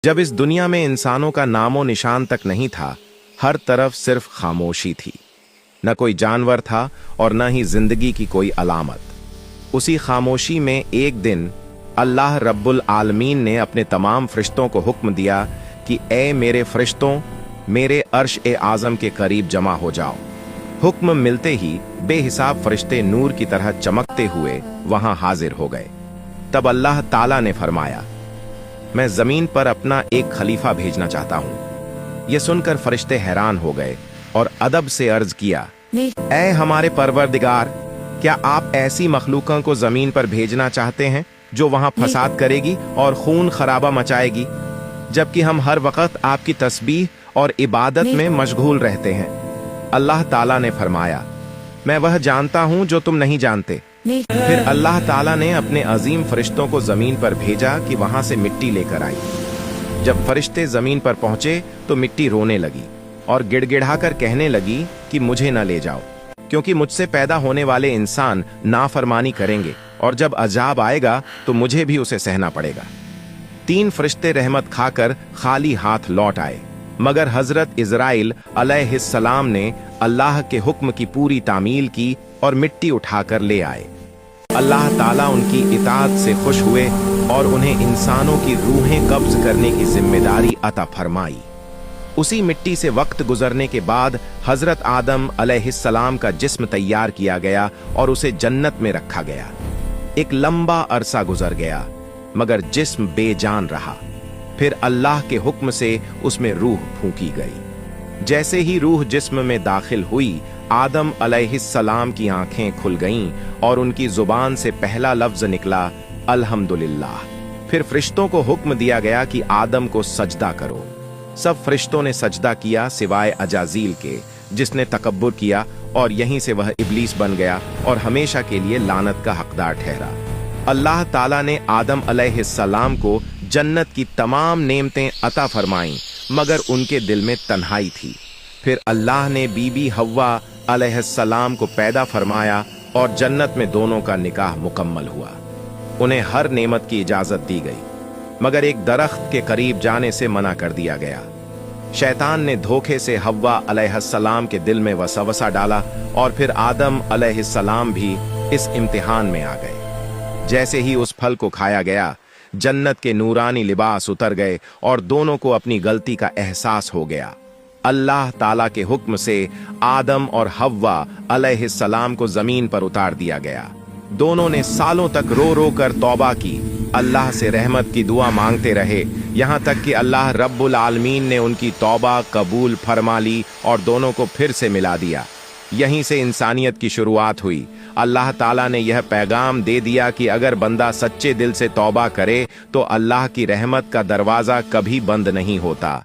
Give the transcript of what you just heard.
जब इस दुनिया में इंसानों का नामो निशान तक नहीं था, हर तरफ सिर्फ खामोशी थी। न कोई जानवर था और न ही जिंदगी की कोई अलामत। उसी खामोशी में एक दिन अल्लाह रब्बुल आलमीन ने अपने तमाम फरिश्तों को हुक्म दिया कि ए मेरे फरिश्तों, मेरे अर्श ए आज़म के करीब जमा हो जाओ। हुक्म मिलते ही बेहिसाब फरिश्ते नूर की तरह चमकते हुए वहां हाजिर हो गए। तब अल्लाह ताला ने फरमाया, मैं जमीन पर अपना एक खलीफा भेजना चाहता हूं। यह सुनकर फरिश्ते हैरान हो गए और अदब से अर्ज किया, ऐ हमारे परवरदिगार, क्या आप ऐसी मखलूकों को जमीन पर भेजना चाहते हैं जो वहां फसाद करेगी और खून खराबा मचाएगी, जबकि हम हर वक्त आपकी तस्बीह और इबादत में मशगूल रहते हैं। अल्लाह ताला ने फरमाया, मैं वह जानता हूं जो तुम नहीं जानते। फिर अल्लाह ताला ने अपने अजीम फरिश्तों को जमीन पर भेजा कि वहां से मिट्टी लेकर आई। जब फरिश्ते जमीन पर पहुंचे तो मिट्टी रोने लगी और गिड़गिड़ाकर कहने लगी कि मुझे न ले जाओ, क्योंकि मुझसे पैदा होने वाले इंसान नाफरमानी करेंगे और जब अजाब आएगा तो मुझे भी उसे सहना पड़ेगा। 3 फरिश्ते रहमत खाकर खाली हाथ लौट आए, मगर हजरत इजराइल अलैहिस्सलाम ने अल्लाह के हुक्म की पूरी तामील की और मिट्टी उठाकर ले आए। अल्लाह ताला उनकी इताअत से खुश हुए और उन्हें इंसानों की रूहें कब्ज करने की जिम्मेदारी अता फरमाई। उसी मिट्टी से वक्त गुजरने के बाद हजरत आदम अलैहिस्सलाम का जिस्म तैयार किया गया और उसे जन्नत में रखा गया। एक लंबा अरसा गुजर गया, मगर जिस्म बेजान रहा। फिर अल्लाह के हुक्म से उसमें रूह फूंकी गई। जैसे ही रूह जिस्म में दाखिल हुई, आदम अलैहिस्सलाम की आंखें खुल गईं और उनकी जुबान से पहला लफ्ज निकला, अल्हम्दुलिल्लाह। फिर फरिश्तों को हुक्म दिया गया कि आदम को सजदा करो। सब फरिश्तों ने सजदा किया सिवाय अजाजील के, जिसने तकब्बुर किया और यहीं से वह इब्लीस बन गया और हमेशा के लिए लानत का हकदार ठहरा। अल्लाह ताला ने आदम अलैहिस्सलाम को जन्नत की तमाम नेमतें अता फरमाईं, मगर उनके दिल में तन्हाई थी। फिर अल्लाह ने बीबी हव्वा अलैहिस्सलाम को पैदा फरमाया और जन्नत में दोनों का निकाह मुकम्मल हुआ। उन्हें हर नेमत की इजाजत दी गई, मगर एक दरख्त के करीब जाने से मना कर दिया गया। शैतान ने धोखे से हव्वा अलैहिस्सलाम के दिल में वसवसा डाला और फिर आदम अलैहिस्सलाम भी इस इम्तिहान में आ गए। जैसे ही उस फल को खाया गया, जन्नत के नूरानी लिबास उतर गए और दोनों को अपनी गलती का एहसास हो गया। अल्लाह ताला के हुक्म से आदम और हव्वा अलैहिस्सलाम को जमीन पर उतार दिया गया। दोनों ने सालों तक रो रो कर तौबा की, अल्लाह से रहमत की दुआ मांगते रहे, यहाँ तक कि अल्लाह रब्बुल आलमीन ने उनकी तौबा कबूल फरमा ली और दोनों को फिर से मिला दिया। यहीं से इंसानियत की शुरुआत हुई। अल्लाह ताला ने यह पैगाम दे दिया कि अगर बंदा सच्चे दिल से तौबा करे तो अल्लाह की रहमत का दरवाज़ा कभी बंद नहीं होता।